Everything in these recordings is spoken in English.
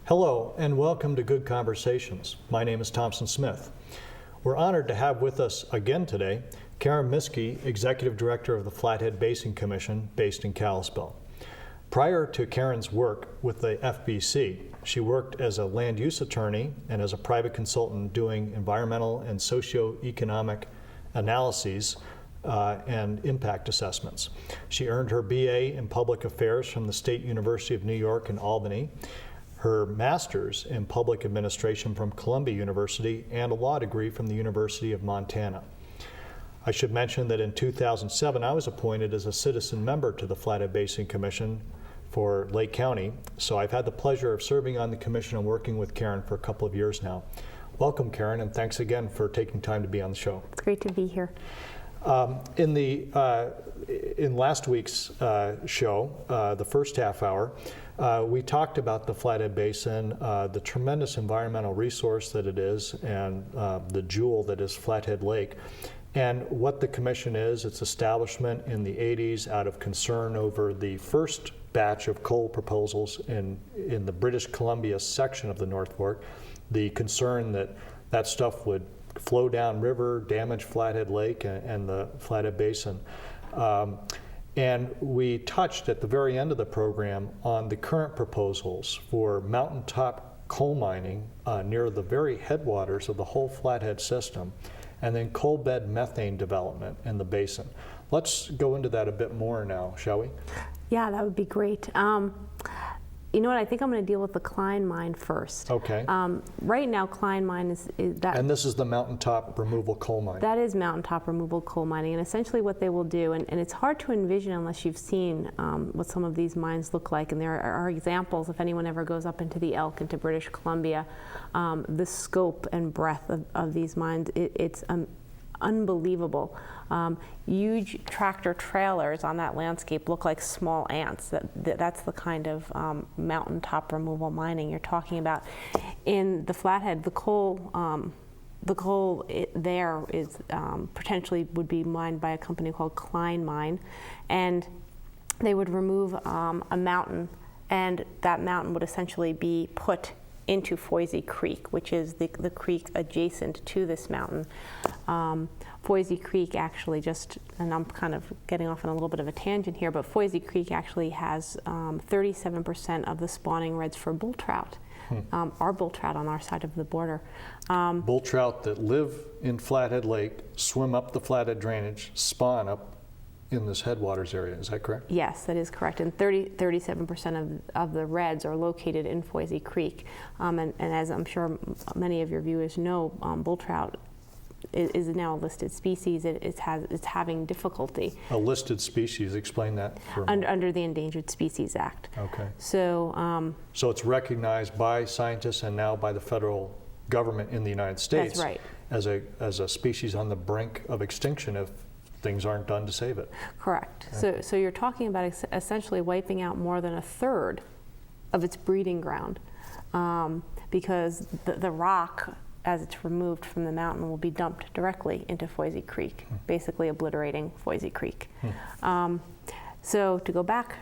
Hello and welcome to Good Conversations. My name is Thompson Smith. We're honored to have with us again today Caryn Miske, Executive Director of the Flathead Basin Commission based in Kalispell. Prior to Caryn's work with the FBC, she worked as a land use attorney and as a private consultant doing environmental and socioeconomic analyses and impact assessments. She earned her BA in Public Affairs from the State University of New York in Albany, her master's in public administration from Columbia University, and a law degree from the University of Montana. I should mention that in 2007, I was appointed as a citizen member to the Flathead Basin Commission for Lake County, so I've had the pleasure of serving on the commission and working with Caryn for a couple of years now. Welcome, Caryn, and thanks again for taking time to be on the show. It's great to be here. In last week's show, the first half hour, we talked about the Flathead Basin, the tremendous environmental resource that it is, and the jewel that is Flathead Lake, and what the commission is. Its establishment in the 80s out of concern over the first batch of coal proposals in the British Columbia section of the North Fork, the concern that that stuff would flow down river, damage Flathead Lake and the Flathead Basin. And we touched at the very end of the program on the current proposals for mountaintop coal mining near the very headwaters of the whole Flathead system, and then coal bed methane development in the basin. Let's go into that a bit more now, shall we? Yeah, that would be great. You know what, I think I'm going to deal with the Klein mine first. Okay. Right now, Klein mine is that. And this is the mountaintop removal coal mine. That is mountaintop removal coal mining, and essentially what they will do, and it's hard to envision unless you've seen what some of these mines look like, and there are examples, if anyone ever goes up into the Elk, into British Columbia, the scope and breadth of these mines, it's unbelievable. Huge tractor trailers on that landscape look like small ants. That's the kind of mountaintop removal mining you're talking about. In the Flathead, the coal there is potentially would be mined by a company called Klein Mine, and they would remove a mountain, and that mountain would essentially be put into Foisey Creek, which is the creek adjacent to this mountain. Foisey Creek actually and I'm kind of getting off on a little bit of a tangent here, but Foisey Creek actually has 37% of the spawning reds for bull trout. Our bull trout on our side of the border. Bull trout that live in Flathead Lake, swim up the Flathead drainage, spawn up in this headwaters area, is that correct? Yes, that is correct, and 37% of the reds are located in Foisey Creek. And as I'm sure many of your viewers know, bull trout is now a listed species. It's having difficulty. A listed species, explain that for a moment. Under the Endangered Species Act. Okay. So it's recognized by scientists and now by the federal government in the United States. That's right. As a species on the brink of extinction if things aren't done to save it. Correct. Okay. So you're talking about essentially wiping out more than a third of its breeding ground, because the rock, as it's removed from the mountain, will be dumped directly into Foisey Creek, basically obliterating Foisey Creek. So to go back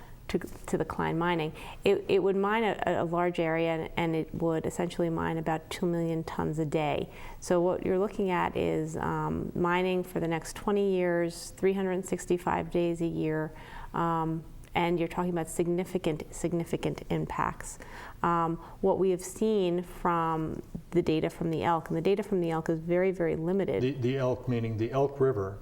to the Klein mining, it would mine a large area, and it would essentially mine about 2 million tons a day. So what you're looking at is mining for the next 20 years, 365 days a year, and you're talking about significant impacts. What we have seen from the data from the Elk, and the data from the Elk is very, very limited. The Elk meaning the Elk River,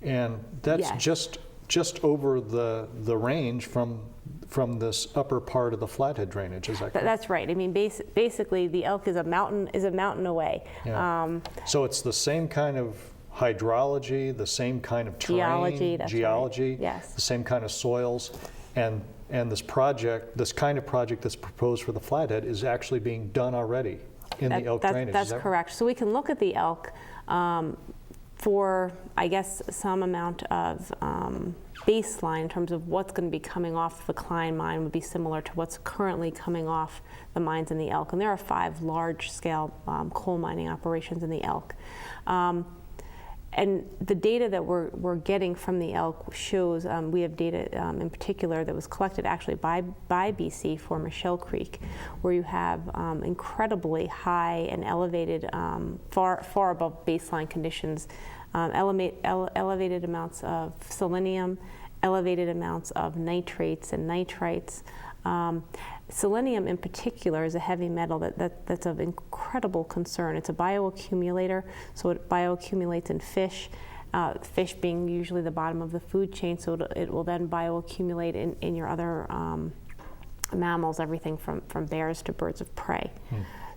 and that's yes. just over the range from this upper part of the Flathead drainage, is that correct? That's right. I mean, basically, the Elk is a mountain away. Yeah. So it's the same kind of hydrology, the same kind of terrain, geology, right. Yes. The same kind of soils, and this kind of project that's proposed for the Flathead is actually being done already in the Elk drainage. That's correct. So we can look at the Elk for, I guess, some amount of baseline in terms of what's going to be coming off the Klein mine would be similar to what's currently coming off the mines in the Elk. And there are 5 large-scale coal mining operations in the Elk. And the data that we're getting from the elk shows, we have data in particular that was collected actually by BC for Michelle Creek, where you have incredibly high and elevated, far above baseline conditions, elevated amounts of selenium, elevated amounts of nitrates and nitrites. Selenium in particular is a heavy metal that's of incredible concern. It's a bioaccumulator, so it bioaccumulates in fish, fish being usually the bottom of the food chain, so it will then bioaccumulate in your other mammals, everything from bears to birds of prey.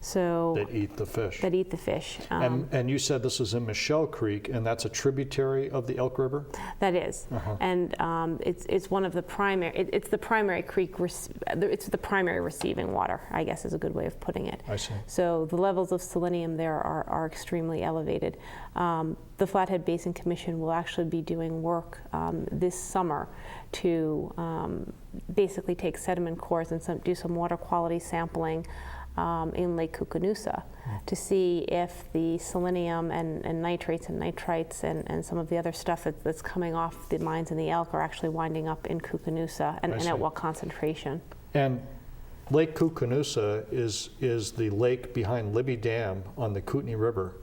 So that eat the fish. That eat the fish. And you said this is in Michelle Creek, and that's a tributary of the Elk River? That is. And it's one of the primary, it's the primary creek, it's the primary receiving water, I guess is a good way of putting it. I see. So the levels of selenium there are extremely elevated. The Flathead Basin Commission will actually be doing work this summer to basically take sediment cores and do some water quality sampling in Lake Koocanusa to see if the selenium and nitrates and nitrites and some of the other stuff that's coming off the mines in the elk are actually winding up in Koocanusa and at what concentration. And Lake Koocanusa is the lake behind Libby Dam on the Kootenai River,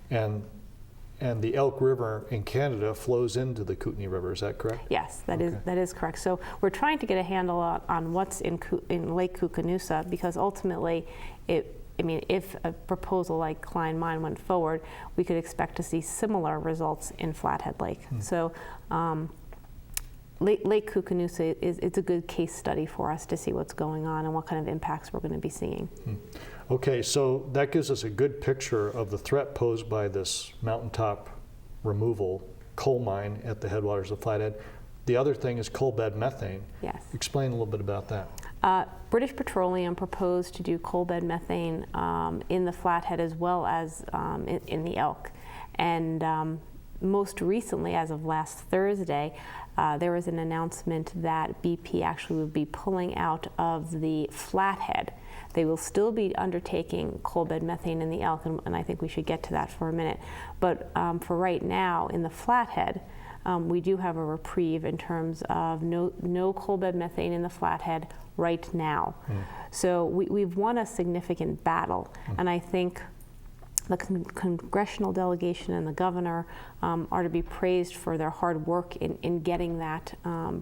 and the Elk River in Canada flows into the Kootenai River. Is that correct? Yes, that is correct. So we're trying to get a handle on what's in Lake Koocanusa, because ultimately, if a proposal like Klein Mine went forward, we could expect to see similar results in Flathead Lake. So Lake Koocanusa it's a good case study for us to see what's going on and what kind of impacts we're going to be seeing. Okay, so that gives us a good picture of the threat posed by this mountaintop removal coal mine at the headwaters of Flathead. The other thing is coal bed methane. Yes. Explain a little bit about that. British Petroleum proposed to do coal bed methane in the Flathead as well as in the Elk. And most recently, as of last Thursday, there was an announcement that BP actually would be pulling out of the Flathead. They will still be undertaking coal bed methane in the Elk, and I think we should get to that for a minute. But for right now, in the Flathead, we do have a reprieve in terms of no coal bed methane in the Flathead right now. So we've won a significant battle, and I think the congressional delegation and the governor are to be praised for their hard work in getting that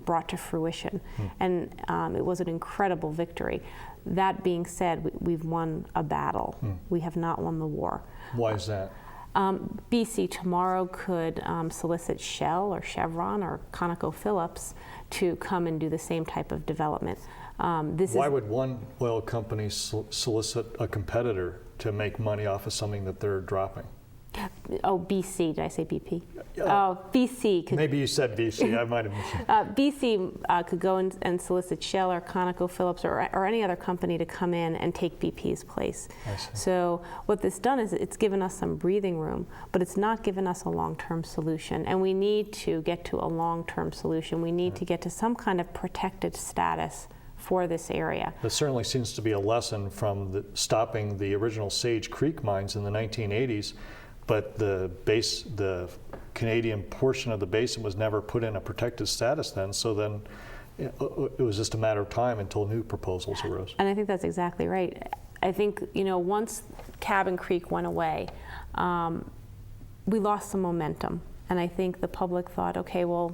brought to fruition. And it was an incredible victory. That being said, we've won a battle. We have not won the war. Why is that? BC tomorrow could solicit Shell or Chevron or ConocoPhillips to come and do the same type of development. Why would one oil company solicit a competitor to make money off of something that they're dropping? Oh, BC, did I say BP? Oh, BC could. Maybe you said BC, I might have missed it. BC could go and solicit Shell or ConocoPhillips or any other company to come in and take BP's place. I see. So what this done is it's given us some breathing room, but it's not given us a long-term solution. And we need to get to a long-term solution. We need to get to some kind of protected status for this area. That certainly seems to be a lesson from stopping the original Sage Creek mines in the 1980s, but the Canadian portion of the basin was never put in a protected status then, so then it was just a matter of time until new proposals arose. And I think that's exactly right. I think, once Cabin Creek went away, we lost some momentum. And I think the public thought, okay, well,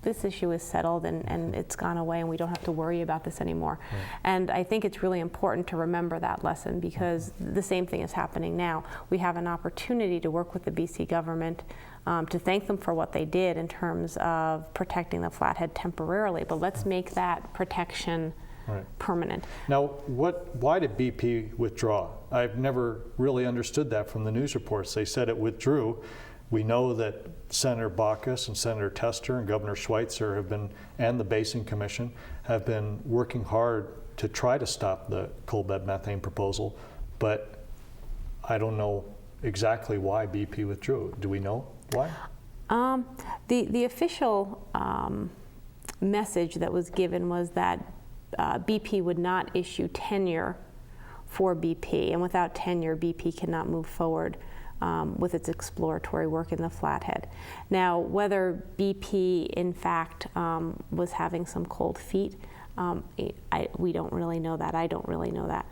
this issue is settled and it's gone away and we don't have to worry about this anymore. Right. And I think it's really important to remember that lesson, because the same thing is happening now. We have an opportunity to work with the BC government to thank them for what they did in terms of protecting the Flathead temporarily, but let's make that protection permanent. Now, why did BP withdraw? I've never really understood that from the news reports. They said it withdrew. We know that Senator Baucus and Senator Tester and Governor Schweitzer and the Basin Commission have been working hard to try to stop the coal bed methane proposal, but I don't know exactly why BP withdrew. Do we know why? The official message that was given was that BP would not issue tenure for BP, and without tenure, BP cannot move forward with its exploratory work in the Flathead. Now, whether BP in fact was having some cold feet, we don't really know that. I don't really know that.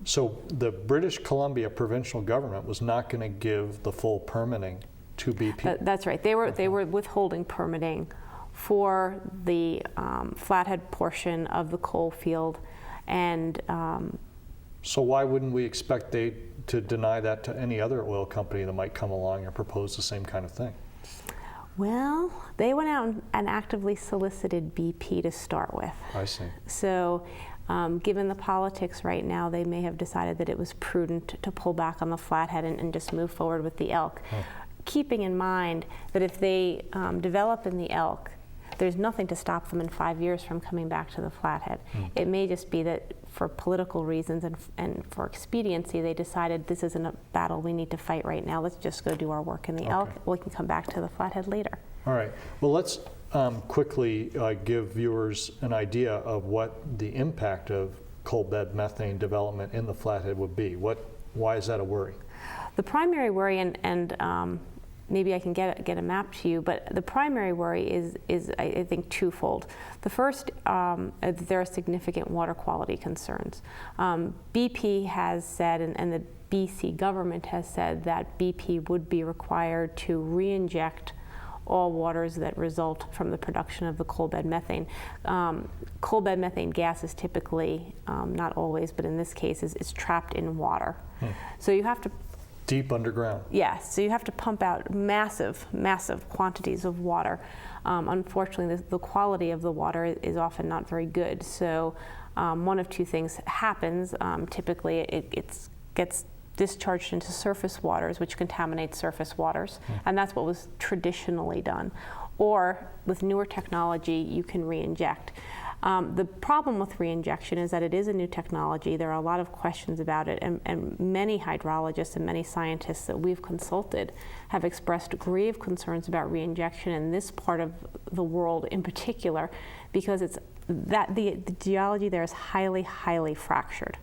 So the British Columbia provincial government was not going to give the full permitting to BP? That's right. They were withholding permitting for the Flathead portion of the coal field, and so why wouldn't we expect they to deny that to any other oil company that might come along and propose the same kind of thing? Well, they went out and actively solicited BP to start with. I see. So given the politics right now, they may have decided that it was prudent to pull back on the Flathead and just move forward with the elk. Keeping in mind that if they develop in the elk, there's nothing to stop them in 5 years from coming back to the Flathead. It may just be that for political reasons and for expediency, they decided this isn't a battle we need to fight right now. Let's just go do our work in the elk. We can come back to the Flathead later. All right. Well, let's quickly give viewers an idea of what the impact of coal bed methane development in the Flathead would be. Why is that a worry? The primary worry, and maybe I can get a map to you, but the primary worry is I think twofold. The first, there are significant water quality concerns. BP has said, and the BC government has said, that BP would be required to re-inject all waters that result from the production of the coal bed methane. Coal bed methane gas is typically, not always, but in this case, is trapped in water. So you have to deep underground. Yes, so you have to pump out massive, massive quantities of water. Unfortunately, the quality of the water is often not very good. So one of two things happens. Typically, it gets discharged into surface waters, which contaminates surface waters, and that's what was traditionally done. Or with newer technology, you can re-inject. The problem with re-injection is that it is a new technology. There are a lot of questions about it, and many hydrologists and many scientists that we've consulted have expressed grave concerns about re-injection in this part of the world in particular, because the geology there is highly, highly fractured.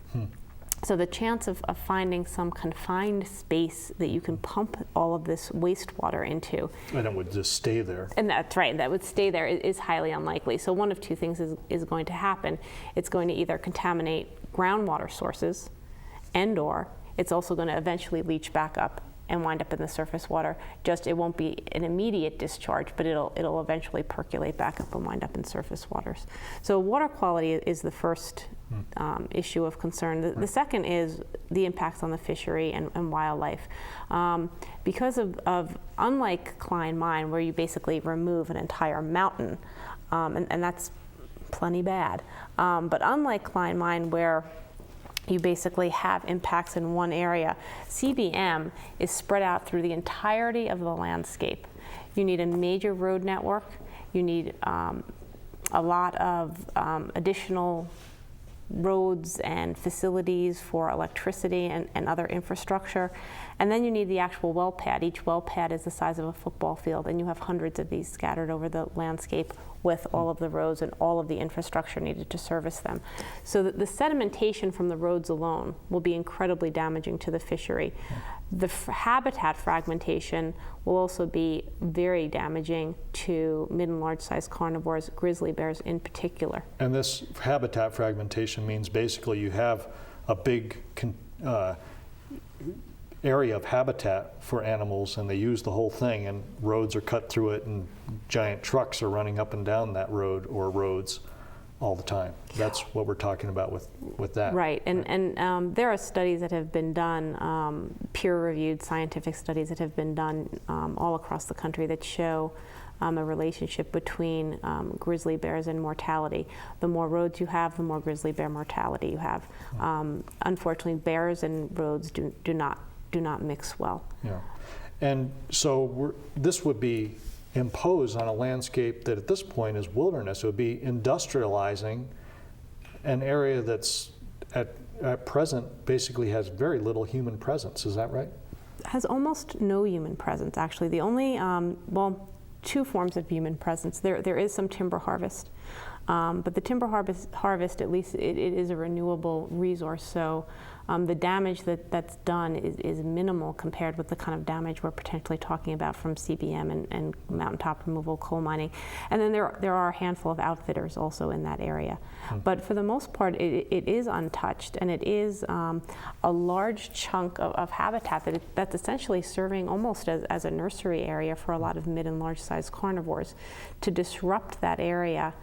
So the chance of finding some confined space that you can pump all of this wastewater into. And it would just stay there. And that's right, that would stay there is highly unlikely. So one of two things is going to happen. It's going to either contaminate groundwater sources, and/or it's also going to eventually leach back up and wind up in the surface water. Just, it won't be an immediate discharge, but it'll eventually percolate back up and wind up in surface waters. So water quality is the first issue of concern. The second is the impacts on the fishery and wildlife. Because of unlike Klein Mine, where you basically remove an entire mountain, and that's plenty bad. But unlike Klein Mine, where you basically have impacts in one area, CBM is spread out through the entirety of the landscape. You need a major road network. You need a lot of additional roads and facilities for electricity and other infrastructure. And then you need the actual well pad. Each well pad is the size of a football field, and you have hundreds of these scattered over the landscape with all of the roads and all of the infrastructure needed to service them. So the sedimentation from the roads alone will be incredibly damaging to the fishery. The habitat fragmentation will also be very damaging to mid and large sized carnivores, grizzly bears in particular. And this habitat fragmentation means basically you have a big area of habitat for animals, and they use the whole thing, and roads are cut through it, and giant trucks are running up and down that road or roads all the time. That's what we're talking about with that. Right, and there are studies that have been done, peer-reviewed scientific studies that have been done all across the country that show a relationship between grizzly bears and mortality. The more roads you have, the more grizzly bear mortality you have. Unfortunately, bears and roads do not mix well. Yeah, and so this would be imposed on a landscape that at this point is wilderness. It would be industrializing an area that's at present basically has very little human presence. Is that right? Has almost no human presence, actually. The only, two forms of human presence. There is some timber harvest, but the timber harvest, at least it is a renewable resource, so The damage that's done is minimal compared with the kind of damage we're potentially talking about from CBM and mountaintop removal coal mining. And then there are a handful of outfitters also in that area. But for the most part, it is untouched, and it is a large chunk of habitat that's essentially serving almost as a nursery area for a lot of mid and large-sized carnivores. To disrupt that area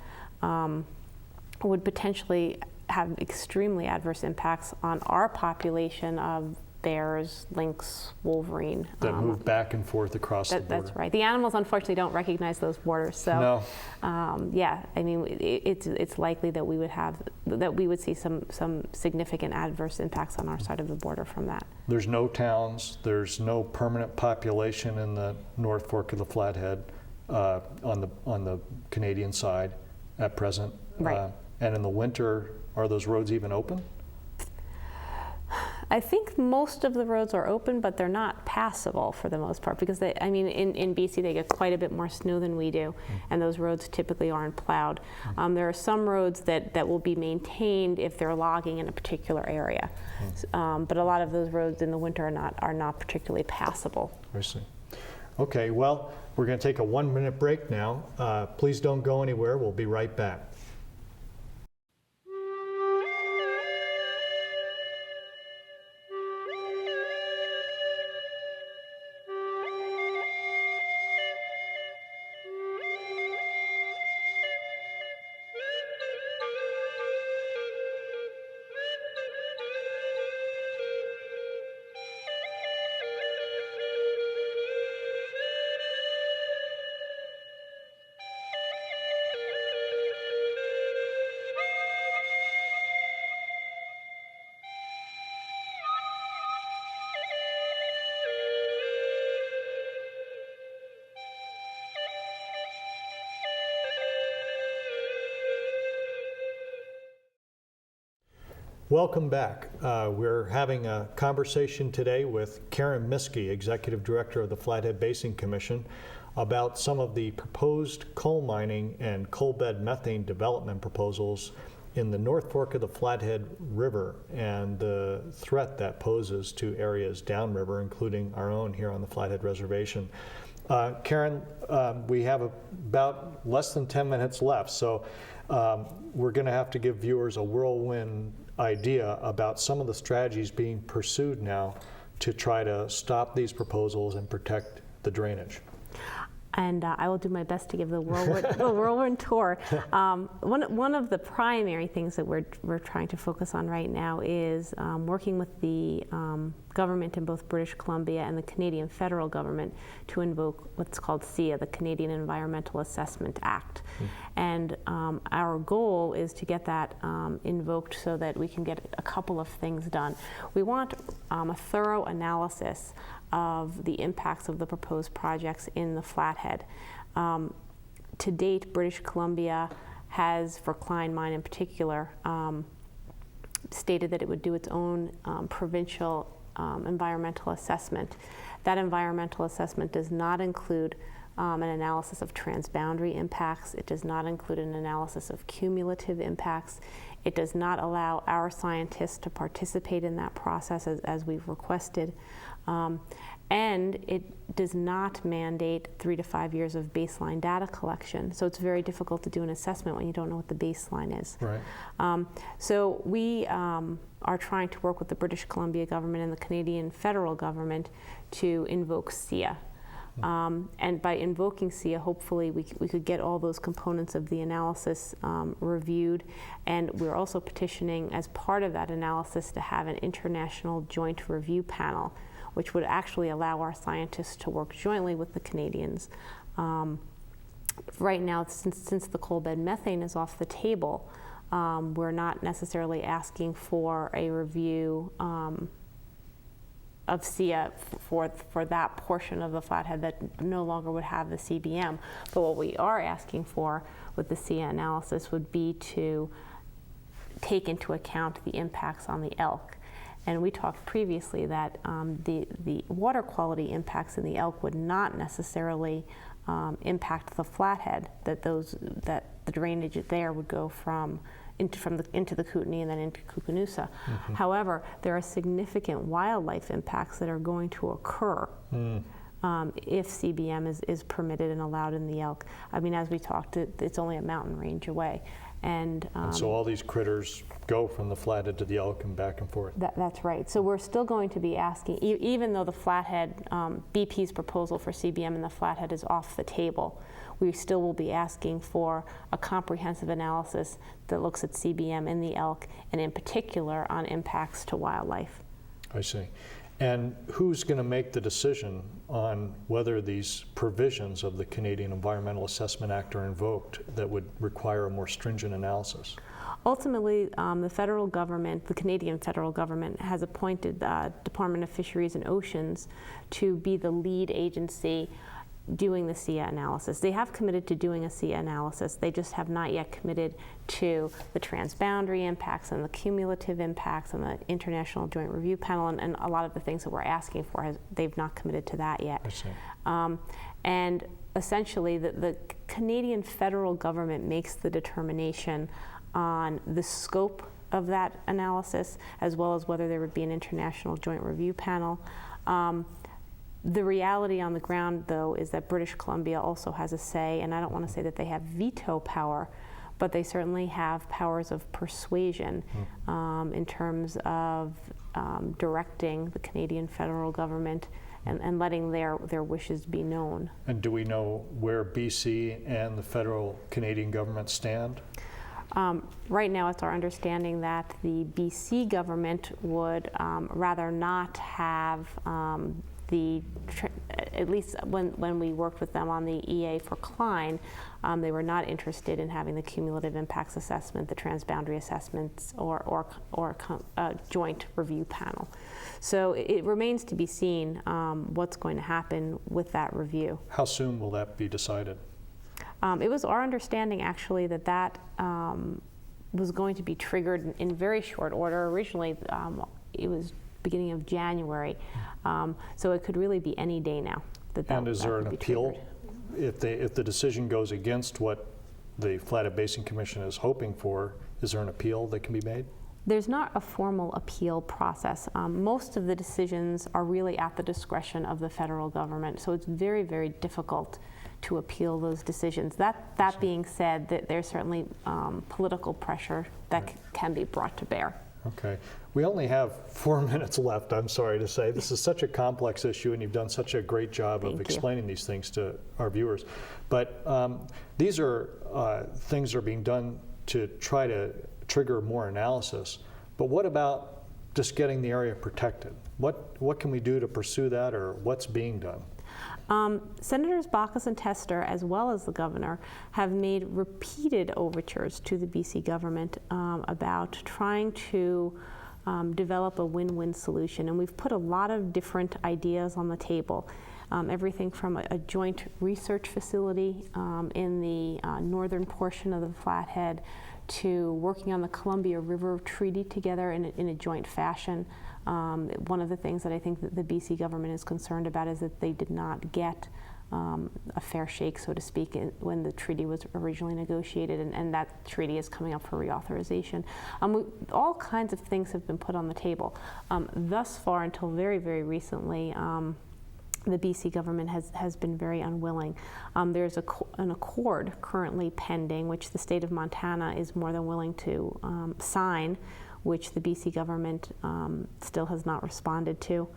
would potentially have extremely adverse impacts on our population of bears, lynx, wolverine. That move back and forth across the border. That's right. The animals unfortunately don't recognize those borders. So, yeah, I mean, it's likely that we would see some significant adverse impacts on our side of the border from that. There's no towns. There's no permanent population in the North Fork of the Flathead on the Canadian side at present. Right. And in the winter, are those roads even open? I think most of the roads are open, but they're not passable for the most part because in BC they get quite a bit more snow than we do, and those roads typically aren't plowed. There are some roads that will be maintained if they're logging in a particular area, but a lot of those roads in the winter are not particularly passable. I see. Okay, well, we're going to take a 1-minute break now. Please don't go anywhere. We'll be right back. Welcome back. We're having a conversation today with Caryn Miske, Executive Director of the Flathead Basin Commission, about some of the proposed coal mining and coal bed methane development proposals in the North Fork of the Flathead River and the threat that poses to areas downriver, including our own here on the Flathead Reservation. Caryn, we have about less than 10 minutes left, so we're going to have to give viewers a whirlwind idea about some of the strategies being pursued now to try to stop these proposals and protect the drainage. And I will do my best to give the whirlwind tour. One of the primary things that we're trying to focus on right now is working with the government in both British Columbia and the Canadian federal government to invoke what's called SEA, the Canadian Environmental Assessment Act. And our goal is to get that invoked so that we can get a couple of things done. We want a thorough analysis of the impacts of the proposed projects in the Flathead. To date, British Columbia has, for Klein Mine in particular, stated that it would do its own provincial environmental assessment. That environmental assessment does not include an analysis of transboundary impacts. It does not include an analysis of cumulative impacts. It does not allow our scientists to participate in that process as we've requested. And it does not mandate 3 to 5 years of baseline data collection. So it's very difficult to do an assessment when you don't know what the baseline is. Right. So we are trying to work with the British Columbia government and the Canadian federal government to invoke SEA. And by invoking SEA, hopefully we could get all those components of the analysis reviewed. And we're also petitioning, as part of that analysis, to have an international joint review panel, which would actually allow our scientists to work jointly with the Canadians. Right now, since the coal bed methane is off the table, we're not necessarily asking for a review of SEA for that portion of the Flathead that no longer would have the CBM. But what we are asking for with the SEA analysis would be to take into account the impacts on the elk. And we talked previously that the water quality impacts in the elk would not necessarily impact the Flathead, that the drainage there would go from into the Kootenai and then into Kootenai. However, there are significant wildlife impacts that are going to occur if CBM is permitted and allowed in the elk. I mean, as we talked, it's only a mountain range away. And so all these critters go from the Flathead to the elk and back and forth. That's right. So we're still going to be asking, even though the Flathead, BP's proposal for CBM in the Flathead is off the table, we still will be asking for a comprehensive analysis that looks at CBM in the elk and in particular on impacts to wildlife. I see. And who's going to make the decision on whether these provisions of the Canadian Environmental Assessment Act are invoked that would require a more stringent analysis? Ultimately, the federal government, the Canadian federal government, has appointed the Department of Fisheries and Oceans to be the lead agency doing the SIA analysis. They have committed to doing a SIA analysis. They just have not yet committed to the transboundary impacts and the cumulative impacts and the International Joint Review Panel and a lot of the things that we're asking for. They've not committed to that yet. I see. And essentially, the Canadian federal government makes the determination on the scope of that analysis, as well as whether there would be an International Joint Review Panel. The reality on the ground, though, is that British Columbia also has a say, and I don't want to say that they have veto power, but they certainly have powers of persuasion in terms of directing the Canadian federal government and letting their wishes be known. And do we know where BC and the federal Canadian government stand? Right now, it's our understanding that the BC government would rather not have at least when we worked with them on the EA for Klein, they were not interested in having the cumulative impacts assessment, the transboundary assessments, or joint review panel. So it remains to be seen what's going to happen with that review. How soon will that be decided? It was our understanding, actually, that was going to be triggered in very short order. Originally, it was beginning of January, so it could really be any day now. And is there an appeal if the decision goes against what the Flathead Basin Commission is hoping for? Is there an appeal that can be made? There's not a formal appeal process. Most of the decisions are really at the discretion of the federal government, so it's very, very difficult to appeal those decisions. That being said, there's certainly political pressure that can be brought to bear. Okay. We only have 4 minutes left, I'm sorry to say. This is such a complex issue, and you've done such a great job of explaining these things to our viewers. But these are things that are being done to try to trigger more analysis. But what about just getting the area protected? What can we do to pursue that, or what's being done? Senators Baucus and Tester, as well as the governor, have made repeated overtures to the BC government about trying to develop a win-win solution. And we've put a lot of different ideas on the table. Everything from a joint research facility in the northern portion of the Flathead to working on the Columbia River Treaty together in a joint fashion. One of the things that I think that the BC government is concerned about is that they did not get a fair shake, so to speak, when the treaty was originally negotiated, and that treaty is coming up for reauthorization. All kinds of things have been put on the table. Thus far, until very, very recently, the BC government has been very unwilling. There's an accord currently pending, which the state of Montana is more than willing to sign, which the BC government still has not responded to.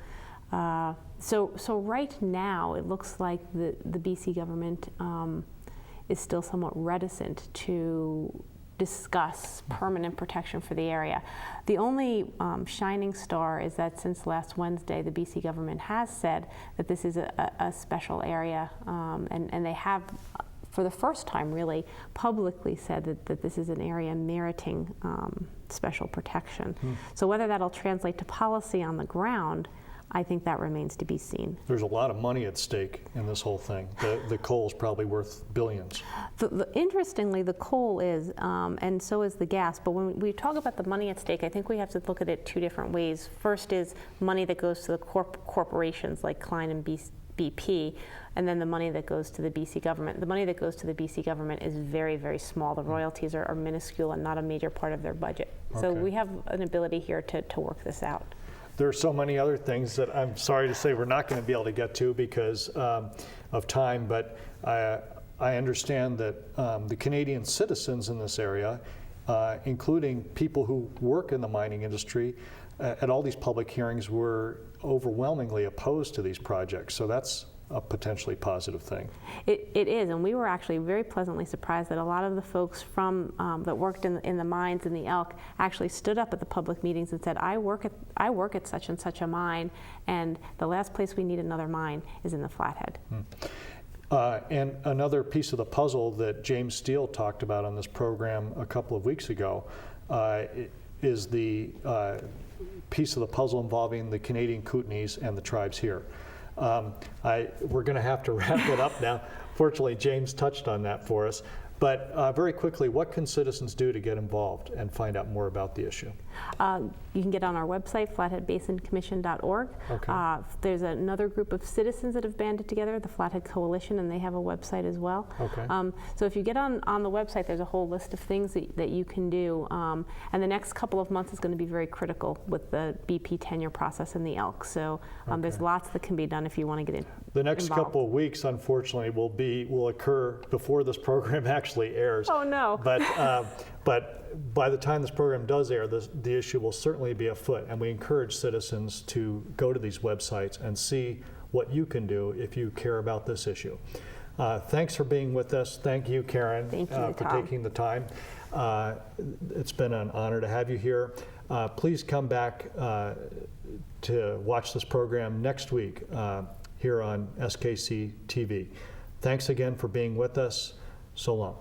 So right now, it looks like the BC government is still somewhat reticent to discuss permanent protection for the area. The only shining star is that since last Wednesday, the BC government has said that this is a special area, and they have, for the first time really, publicly said that this is an area meriting special protection. So whether that'll translate to policy on the ground, I think that remains to be seen. There's a lot of money at stake in this whole thing. The coal is probably worth billions. Interestingly, the coal is, and so is the gas. But when we talk about the money at stake, I think we have to look at it two different ways. First is money that goes to the corporations like Klein and BP, and then the money that goes to the BC government. The money that goes to the BC government is very, very small. The royalties are minuscule and not a major part of their budget. So Okay. we have an ability here to work this out. There are so many other things that I'm sorry to say we're not going to be able to get to because of time, but I understand that the Canadian citizens in this area, including people who work in the mining industry, at all these public hearings were overwhelmingly opposed to these projects. So that's a potentially positive thing. It is, and we were actually very pleasantly surprised that a lot of the folks from that worked in the mines in the Elk actually stood up at the public meetings and said, I work at such and such a mine, and the last place we need another mine is in the Flathead. And another piece of the puzzle that James Steele talked about on this program a couple of weeks ago is the piece of the puzzle involving the Canadian Kootenays and the tribes here. We're going to have to wrap it up now. Fortunately, James touched on that for us. But very quickly, what can citizens do to get involved and find out more about the issue? You can get on our website, flatheadbasioncommission.org. Okay. There's another group of citizens that have banded together, the Flathead Coalition, and they have a website as well. Okay. So if you get on the website, there's a whole list of things that you can do. And the next couple of months is going to be very critical with the BP tenure process in the Elk. So there's Okay. lots that can be done if you want to get in. The next involved. couple of weeks, unfortunately, will occur before this program actually airs. Oh, no. But by the time this program does air, the issue will certainly be afoot, and we encourage citizens to go to these websites and see what you can do if you care about this issue. Thanks for being with us. Thank you, Caryn, Thank you, for Tom. taking the time. It's been an honor to have you here. Please come back to watch this program next week here on SKC-TV. Thanks again for being with us. So long.